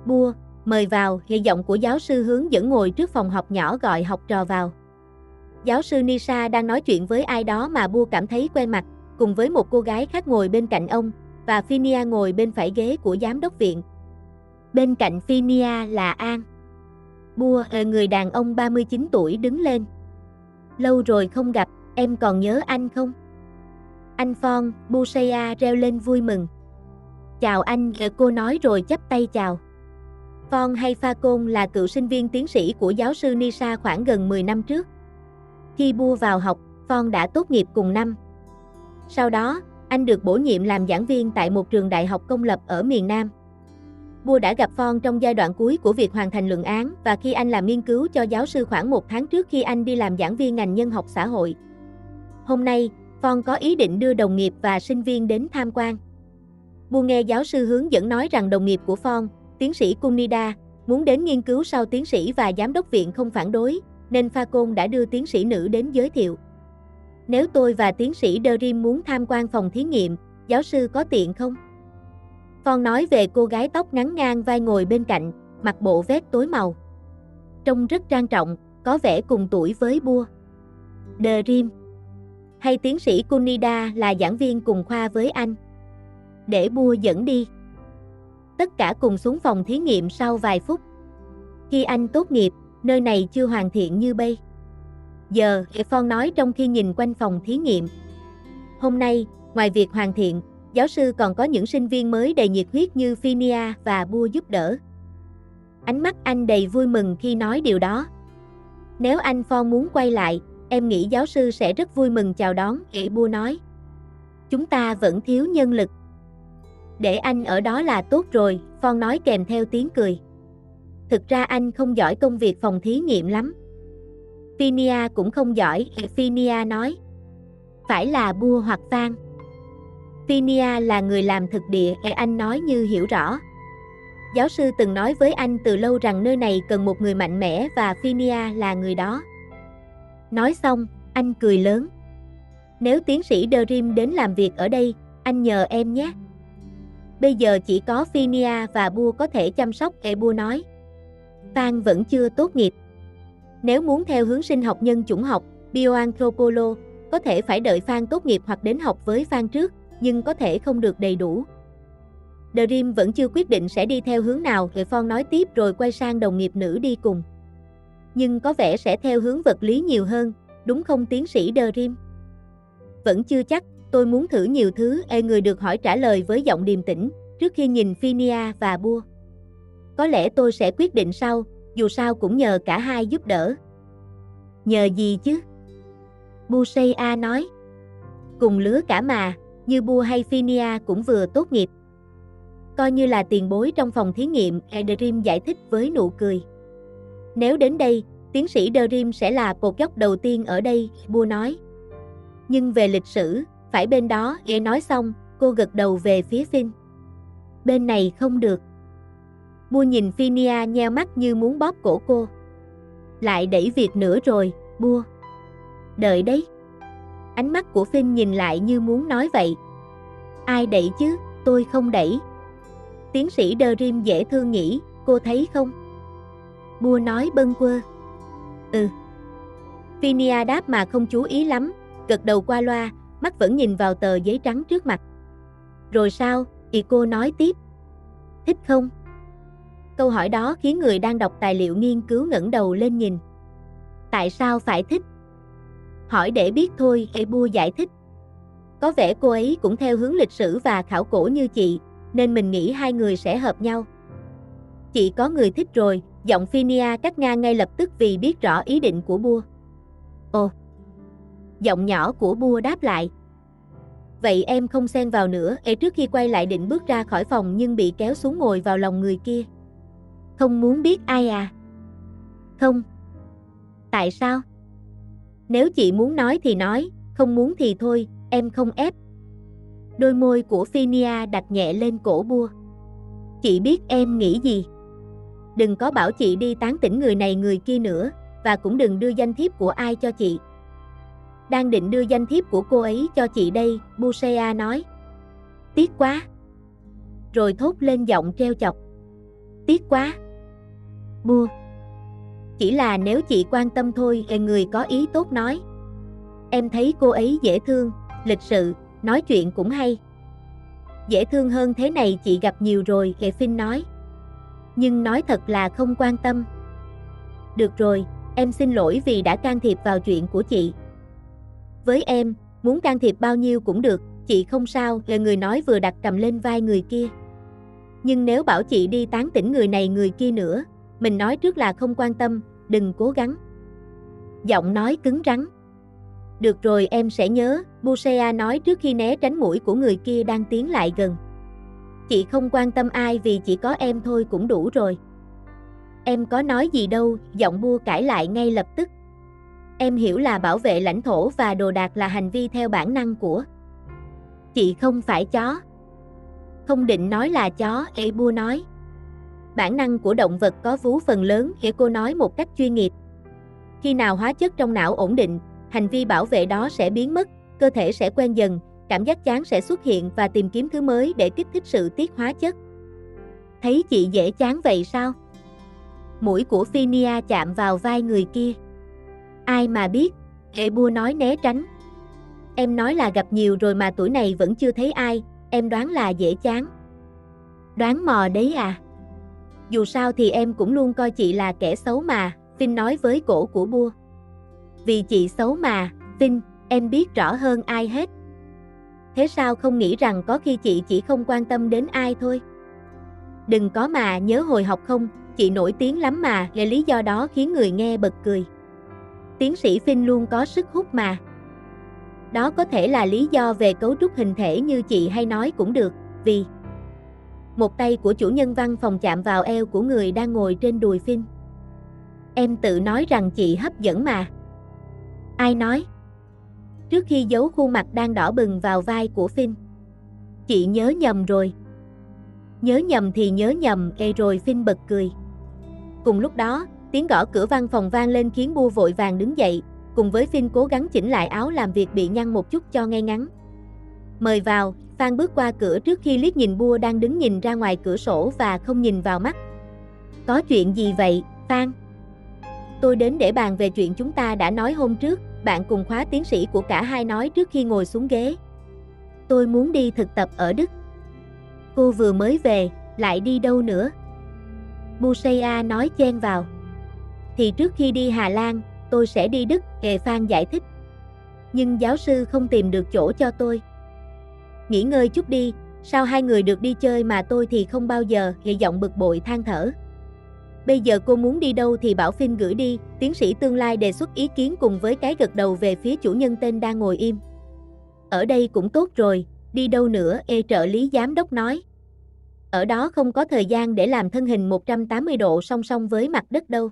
Bua, mời vào, hệ giọng của giáo sư hướng dẫn ngồi trước phòng học nhỏ gọi học trò vào. Giáo sư Nisha đang nói chuyện với ai đó mà Bua cảm thấy quen mặt, cùng với một cô gái khác ngồi bên cạnh ông, và Phinia ngồi bên phải ghế của giám đốc viện. Bên cạnh Phinia là An. Bua, người đàn ông 39 tuổi đứng lên. Lâu rồi không gặp, em còn nhớ anh không? Anh Phong, Buseya reo lên vui mừng. Chào anh, cô nói rồi chắp tay chào. Phong hay Falcon là cựu sinh viên tiến sĩ của giáo sư Nisha khoảng gần 10 năm trước. Khi Bua vào học, Phong đã tốt nghiệp cùng năm. Sau đó, anh được bổ nhiệm làm giảng viên tại một trường đại học công lập ở miền Nam. Bua đã gặp Phong trong giai đoạn cuối của việc hoàn thành luận án và khi anh làm nghiên cứu cho giáo sư khoảng 1 tháng trước khi anh đi làm giảng viên ngành nhân học xã hội. Hôm nay, Phong có ý định đưa đồng nghiệp và sinh viên đến tham quan. Bua nghe giáo sư hướng dẫn nói rằng đồng nghiệp của Phong, tiến sĩ Kunida, muốn đến nghiên cứu sau tiến sĩ và giám đốc viện không phản đối, nên Falcon đã đưa tiến sĩ nữ đến giới thiệu. Nếu tôi và tiến sĩ Derim muốn tham quan phòng thí nghiệm, giáo sư có tiện không? Phong nói về cô gái tóc ngắn ngang vai ngồi bên cạnh, mặc bộ vest tối màu. Trông rất trang trọng, có vẻ cùng tuổi với Bua. Derim hay tiến sĩ Kunida là giảng viên cùng khoa với anh. Để Bua dẫn đi. Tất cả cùng xuống phòng thí nghiệm sau vài phút. Khi anh tốt nghiệp, nơi này chưa hoàn thiện như bây giờ, Phong nói trong khi nhìn quanh phòng thí nghiệm. Hôm nay, ngoài việc hoàn thiện, giáo sư còn có những sinh viên mới đầy nhiệt huyết như Phinia và Bua giúp đỡ. Ánh mắt anh đầy vui mừng khi nói điều đó. Nếu anh Phong muốn quay lại, em nghĩ giáo sư sẽ rất vui mừng chào đón, Bua nói. Chúng ta vẫn thiếu nhân lực. Để anh ở đó là tốt rồi, Phong nói kèm theo tiếng cười. Thực ra anh không giỏi công việc phòng thí nghiệm lắm. Phinia cũng không giỏi, Phinia nói. Phải là Bua hoặc Phan. Phinia là người làm thực địa, anh nói như hiểu rõ. Giáo sư từng nói với anh từ lâu rằng nơi này cần một người mạnh mẽ và Phinia là người đó. Nói xong, anh cười lớn. Nếu tiến sĩ Derim đến làm việc ở đây, anh nhờ em nhé. Bây giờ chỉ có Phinia và Bua có thể chăm sóc, Bua nói. Phan vẫn chưa tốt nghiệp. Nếu muốn theo hướng sinh học nhân chủng học, bioanthropolo, có thể phải đợi Phan tốt nghiệp hoặc đến học với Phan trước, nhưng có thể không được đầy đủ. Derim vẫn chưa quyết định sẽ đi theo hướng nào, Phong nói tiếp rồi quay sang đồng nghiệp nữ đi cùng. Nhưng có vẻ sẽ theo hướng vật lý nhiều hơn, đúng không tiến sĩ Derim? Vẫn chưa chắc, tôi muốn thử nhiều thứ, người được hỏi trả lời với giọng điềm tĩnh, trước khi nhìn Phinia và Bua. Có lẽ tôi sẽ quyết định sau, dù sao cũng nhờ cả hai giúp đỡ. Nhờ gì chứ? Buseya nói. Cùng lứa cả mà, như Bua hay Phinia cũng vừa tốt nghiệp. Coi như là tiền bối trong phòng thí nghiệm, Derim giải thích với nụ cười. Nếu đến đây, tiến sĩ Derim sẽ là cột dốc đầu tiên ở đây, Bua nói. Nhưng về lịch sử, phải bên đó, nói xong, cô gật đầu về phía Phin. Bên này không được. Bua nhìn Phinia nheo mắt như muốn bóp cổ cô. Lại đẩy việc nữa rồi, Bua. Đợi đấy. Ánh mắt của Phin nhìn lại như muốn nói vậy. Ai đẩy chứ, tôi không đẩy. Tiến sĩ Derim dễ thương nhỉ, cô thấy không? Bua nói bâng quơ. Ừ. Phinia đáp mà không chú ý lắm, gật đầu qua loa, mắt vẫn nhìn vào tờ giấy trắng trước mặt. Rồi sao, cô nói tiếp. Thích không? Câu hỏi đó khiến người đang đọc tài liệu nghiên cứu ngẩng đầu lên nhìn. Tại sao phải thích? Hỏi để biết thôi, Bua giải thích. Có vẻ cô ấy cũng theo hướng lịch sử và khảo cổ như chị, nên mình nghĩ hai người sẽ hợp nhau. Chị có người thích rồi, giọng Phinia cắt ngang ngay lập tức vì biết rõ ý định của Bua. Ồ. Giọng nhỏ của Bua đáp lại. Vậy em không xen vào nữa, trước khi quay lại định bước ra khỏi phòng nhưng bị kéo xuống ngồi vào lòng người kia. Không muốn biết ai à? Không. Tại sao? Nếu chị muốn nói thì nói, không muốn thì thôi, em không ép. Đôi môi của Phinia đặt nhẹ lên cổ Bua. Chị biết em nghĩ gì. Đừng có bảo chị đi tán tỉnh người này người kia nữa, và cũng đừng đưa danh thiếp của ai cho chị. Đang định đưa danh thiếp của cô ấy cho chị đây, Buseya nói. Tiếc quá. Rồi thốt lên giọng treo chọc. tiếc quá. Bua. Chỉ là nếu chị quan tâm thôi, người có ý tốt nói. Em thấy cô ấy dễ thương, lịch sự, nói chuyện cũng hay. Dễ thương hơn thế này chị gặp nhiều rồi, Finn nói. Nhưng nói thật là không quan tâm. Được rồi, em xin lỗi vì đã can thiệp vào chuyện của chị. Với em, muốn can thiệp bao nhiêu cũng được, chị không sao, là người nói vừa đặt cầm lên vai người kia. Nhưng nếu bảo chị đi tán tỉnh người này người kia nữa, mình nói trước là không quan tâm, đừng cố gắng. Giọng nói cứng rắn. Được rồi, em sẽ nhớ, Bushea nói trước khi né tránh mũi của người kia đang tiến lại gần. Chị không quan tâm ai vì chỉ có em thôi cũng đủ rồi. Em có nói gì đâu, giọng Bua cãi lại ngay lập tức. Em hiểu là bảo vệ lãnh thổ và đồ đạc là hành vi theo bản năng của. Chị không phải chó. Không định nói là chó, Bua nói. Bản năng của động vật có vú phần lớn, cô nói một cách chuyên nghiệp. Khi nào hóa chất trong não ổn định, hành vi bảo vệ đó sẽ biến mất, cơ thể sẽ quen dần, cảm giác chán sẽ xuất hiện và tìm kiếm thứ mới để kích thích sự tiết hóa chất. Thấy chị dễ chán vậy sao? Mũi của Phinia chạm vào vai người kia. Ai mà biết, Bua nói né tránh. Em nói là gặp nhiều rồi mà tuổi này vẫn chưa thấy ai, em đoán là dễ chán. Đoán mò đấy à? Dù sao thì em cũng luôn coi chị là kẻ xấu mà, Finn nói với cổ của Bua. Vì chị xấu mà, Finn, em biết rõ hơn ai hết. Thế sao không nghĩ rằng có khi chị chỉ không quan tâm đến ai thôi? Đừng có mà nhớ hồi học không, chị nổi tiếng lắm mà, là lý do đó khiến người nghe bật cười. Tiến sĩ Finn luôn có sức hút mà. Đó có thể là lý do về cấu trúc hình thể như chị hay nói cũng được, vì một tay của chủ nhân văn phòng chạm vào eo của người đang ngồi trên đùi Finn. Em tự nói rằng chị hấp dẫn mà. Ai nói? Trước khi giấu khuôn mặt đang đỏ bừng vào vai của Finn. Chị nhớ nhầm rồi. Nhớ nhầm thì nhớ nhầm, rồi Finn bật cười. Cùng lúc đó, tiếng gõ cửa văn phòng vang lên khiến Bua vội vàng đứng dậy, cùng với Finn cố gắng chỉnh lại áo làm việc bị nhăn một chút cho ngay ngắn. Mời vào, Phan bước qua cửa trước khi liếc nhìn Bua đang đứng nhìn ra ngoài cửa sổ và không nhìn vào mắt. Có chuyện gì vậy, Phan? Tôi đến để bàn về chuyện chúng ta đã nói hôm trước, bạn cùng khóa tiến sĩ của cả hai nói trước khi ngồi xuống ghế. Tôi muốn đi thực tập ở Đức. Cô vừa mới về, lại đi đâu nữa? Bushea nói chen vào. Thì trước khi đi Hà Lan, tôi sẽ đi Đức, Phan giải thích. Nhưng giáo sư không tìm được chỗ cho tôi. Nghỉ ngơi chút đi, sao hai người được đi chơi mà tôi thì không bao giờ, giọng bực bội than thở. Bây giờ cô muốn đi đâu thì bảo Finn gửi đi, tiến sĩ tương lai đề xuất ý kiến cùng với cái gật đầu về phía chủ nhân tên đang ngồi im. Ở đây cũng tốt rồi, đi đâu nữa, trợ lý giám đốc nói. Ở đó không có thời gian để làm thân hình 180 độ song song với mặt đất đâu.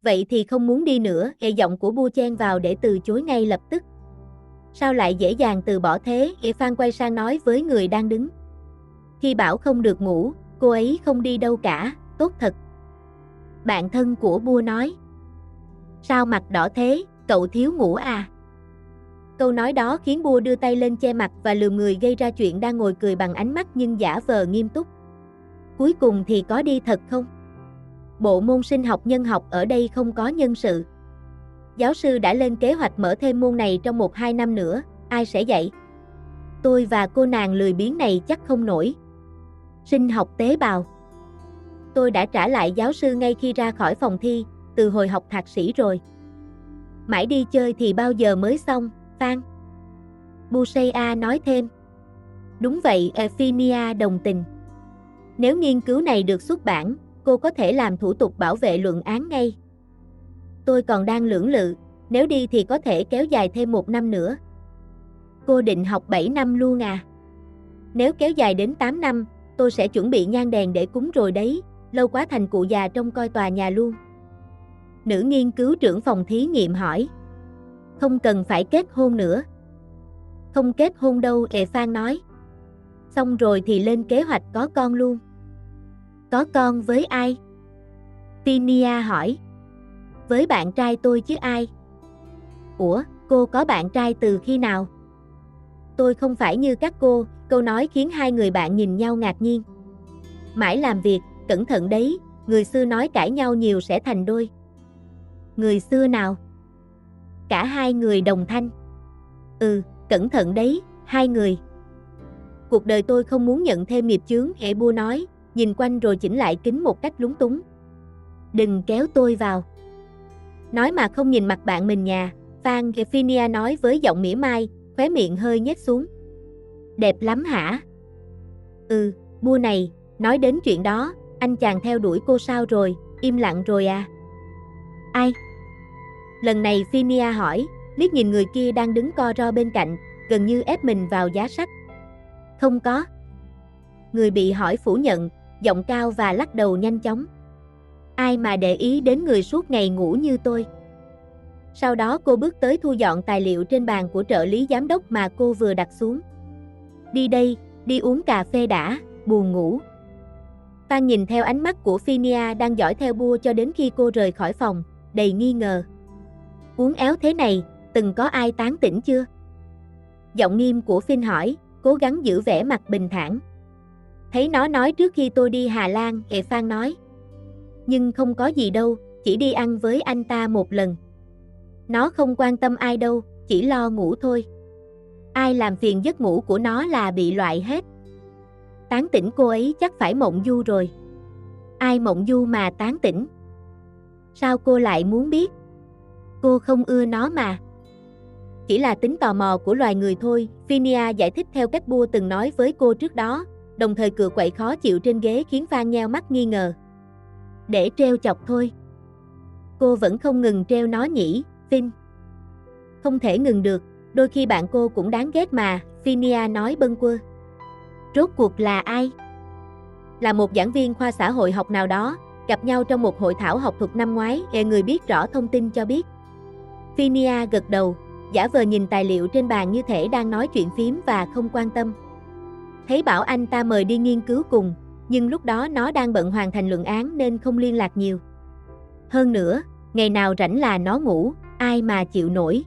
Vậy thì không muốn đi nữa, giọng của Bua chen vào để từ chối ngay lập tức. Sao lại dễ dàng từ bỏ thế, Phan quay sang nói với người đang đứng. Khi bảo không được ngủ, cô ấy không đi đâu cả, tốt thật. Bạn thân của Bua nói. Sao mặt đỏ thế, cậu thiếu ngủ à? Câu nói đó khiến Bua đưa tay lên che mặt và lườm người gây ra chuyện đang ngồi cười bằng ánh mắt nhưng giả vờ nghiêm túc. Cuối cùng thì có đi thật không? Bộ môn sinh học nhân học ở đây không có nhân sự. Giáo sư đã lên kế hoạch mở thêm môn này trong 1-2 năm nữa, ai sẽ dạy? Tôi và cô nàng lười biếng này chắc không nổi. Sinh học tế bào. Tôi đã trả lại giáo sư ngay khi ra khỏi phòng thi, từ hồi học thạc sĩ rồi. Mãi đi chơi thì bao giờ mới xong, Phan? Bushea nói thêm. Đúng vậy, Phinia đồng tình. Nếu nghiên cứu này được xuất bản, cô có thể làm thủ tục bảo vệ luận án ngay. Tôi còn đang lưỡng lự, nếu đi thì có thể kéo dài thêm 1 năm nữa. Cô định học 7 năm luôn à? Nếu kéo dài đến 8 năm, tôi sẽ chuẩn bị nhang đèn để cúng rồi đấy, lâu quá thành cụ già trông coi tòa nhà luôn. Nữ nghiên cứu trưởng phòng thí nghiệm hỏi. Không cần phải kết hôn nữa. Không kết hôn đâu, Phan nói. Xong rồi thì lên kế hoạch có con luôn. Có con với ai? Phinia hỏi. Với bạn trai tôi chứ ai? Ủa, cô có bạn trai từ khi nào? Tôi không phải như các cô, câu nói khiến hai người bạn nhìn nhau ngạc nhiên. Mãi làm việc, cẩn thận đấy, người xưa nói cãi nhau nhiều sẽ thành đôi. Người xưa nào? Cả hai người đồng thanh. Cẩn thận đấy, hai người. Cuộc đời tôi không muốn nhận thêm nghiệp chướng, Bua nói, nhìn quanh rồi chỉnh lại kính một cách lúng túng. Đừng kéo tôi vào. Nói mà không nhìn mặt bạn mình nhà, Phan Phinia nói với giọng mỉa mai, khóe miệng hơi nhếch xuống. Đẹp lắm hả? Bua này, nói đến chuyện đó, anh chàng theo đuổi cô sao rồi, im lặng rồi à? Ai? Lần này Phinia hỏi, liếc nhìn người kia đang đứng co ro bên cạnh, gần như ép mình vào giá sách. Không có. Người bị hỏi phủ nhận, giọng cao và lắc đầu nhanh chóng. Ai mà để ý đến người suốt ngày ngủ như tôi. Sau đó cô bước tới thu dọn tài liệu trên bàn của trợ lý giám đốc mà cô vừa đặt xuống. Đi đây, đi uống cà phê đã, buồn ngủ. Phan nhìn theo ánh mắt của Phinia đang dõi theo Bua cho đến khi cô rời khỏi phòng, đầy nghi ngờ. Uống éo thế này, từng có ai tán tỉnh chưa? Giọng nghiêm của Phin hỏi, cố gắng giữ vẻ mặt bình thản. Thấy nó nói trước khi tôi đi Hà Lan, Phan nói. Nhưng không có gì đâu, chỉ đi ăn với anh ta một lần. Nó không quan tâm ai đâu, chỉ lo ngủ thôi. Ai làm phiền giấc ngủ của nó là bị loại hết. Tán tỉnh cô ấy chắc phải mộng du rồi. Ai mộng du mà tán tỉnh? Sao cô lại muốn biết? Cô không ưa nó mà. Chỉ là tính tò mò của loài người thôi, Phinia giải thích theo cách Bua từng nói với cô trước đó, đồng thời cựa quậy khó chịu trên ghế khiến Phan nheo mắt nghi ngờ. Để trêu chọc thôi. Cô vẫn không ngừng trêu nó nhỉ, Phin? Không thể ngừng được, đôi khi bạn cô cũng đáng ghét mà, Phinia nói bâng quơ. Rốt cuộc là ai? Là một giảng viên khoa xã hội học nào đó, gặp nhau trong một hội thảo học thuật năm ngoái, người biết rõ thông tin cho biết. Phinia gật đầu, giả vờ nhìn tài liệu trên bàn như thể đang nói chuyện phím và không quan tâm. Thấy bảo anh ta mời đi nghiên cứu cùng, nhưng lúc đó nó đang bận hoàn thành luận án nên không liên lạc nhiều. Hơn nữa, ngày nào rảnh là nó ngủ, ai mà chịu nổi.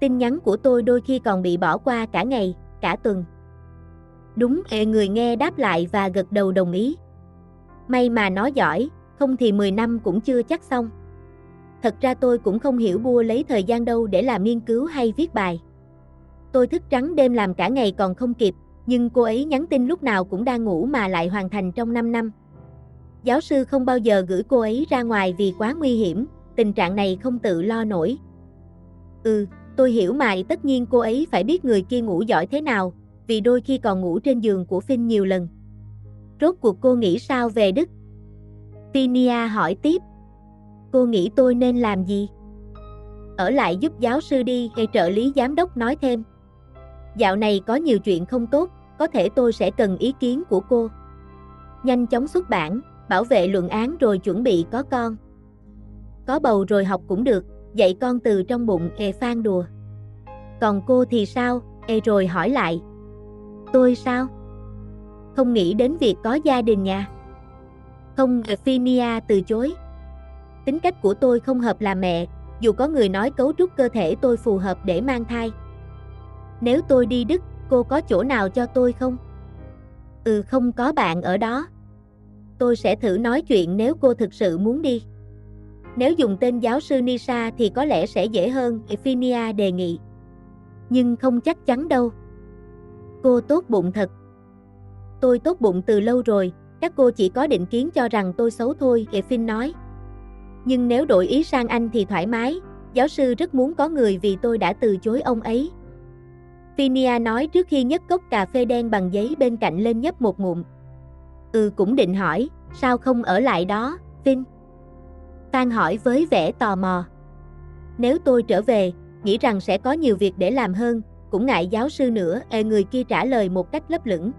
Tin nhắn của tôi đôi khi còn bị bỏ qua cả ngày, cả tuần. Đúng, người nghe đáp lại và gật đầu đồng ý. May mà nó giỏi, không thì 10 năm cũng chưa chắc xong. Thật ra tôi cũng không hiểu Bua lấy thời gian đâu để làm nghiên cứu hay viết bài. Tôi thức trắng đêm làm cả ngày còn không kịp, nhưng cô ấy nhắn tin lúc nào cũng đang ngủ mà lại hoàn thành trong 5 năm. Giáo sư không bao giờ gửi cô ấy ra ngoài vì quá nguy hiểm, tình trạng này không tự lo nổi. Tôi hiểu mà, tất nhiên cô ấy phải biết người kia ngủ giỏi thế nào, vì đôi khi còn ngủ trên giường của Phin nhiều lần. Rốt cuộc cô nghĩ sao về Đức? Phinia hỏi tiếp. Cô nghĩ tôi nên làm gì? Ở lại giúp giáo sư đi, trợ lý giám đốc nói thêm. Dạo này có nhiều chuyện không tốt, có thể tôi sẽ cần ý kiến của cô. Nhanh chóng xuất bản, bảo vệ luận án rồi chuẩn bị có con. Có bầu rồi học cũng được, dạy con từ trong bụng, Phan đùa. Còn cô thì sao? Rồi hỏi lại. Tôi sao? Không nghĩ đến việc có gia đình nha. Không, Phinia từ chối. Tính cách của tôi không hợp làm mẹ, dù có người nói cấu trúc cơ thể tôi phù hợp để mang thai. Nếu tôi đi Đức, cô có chỗ nào cho tôi không? Không có bạn ở đó. Tôi sẽ thử nói chuyện nếu cô thực sự muốn đi. Nếu dùng tên giáo sư Nisa thì có lẽ sẽ dễ hơn, Phinia đề nghị. Nhưng không chắc chắn đâu. Cô tốt bụng thật. Tôi tốt bụng từ lâu rồi, các cô chỉ có định kiến cho rằng tôi xấu thôi, Phin nói. Nhưng nếu đổi ý sang anh thì thoải mái, giáo sư rất muốn có người vì tôi đã từ chối ông ấy. Phinia nói trước khi nhấc cốc cà phê đen bằng giấy bên cạnh lên nhấp một ngụm. Cũng định hỏi, sao không ở lại đó, Phin? Phan hỏi với vẻ tò mò. Nếu tôi trở về, nghĩ rằng sẽ có nhiều việc để làm hơn, cũng ngại giáo sư nữa, người kia trả lời một cách lấp lửng.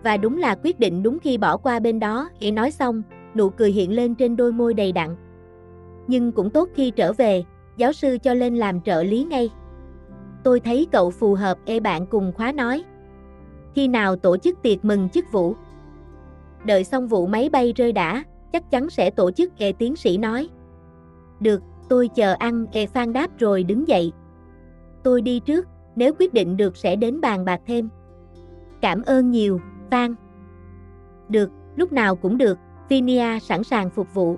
Và đúng là quyết định đúng khi bỏ qua bên đó, nói xong, nụ cười hiện lên trên đôi môi đầy đặn. Nhưng cũng tốt khi trở về, giáo sư cho lên làm trợ lý ngay. Tôi thấy cậu phù hợp, bạn cùng khóa nói. Khi nào tổ chức tiệc mừng chức vụ? Đợi xong vụ máy bay rơi đã, chắc chắn sẽ tổ chức, tiến sĩ nói. Được, tôi chờ ăn, Phan đáp rồi đứng dậy. Tôi đi trước, nếu quyết định được sẽ đến bàn bạc thêm. Cảm ơn nhiều, Phan. Được, Lúc nào cũng được, Phinia sẵn sàng phục vụ.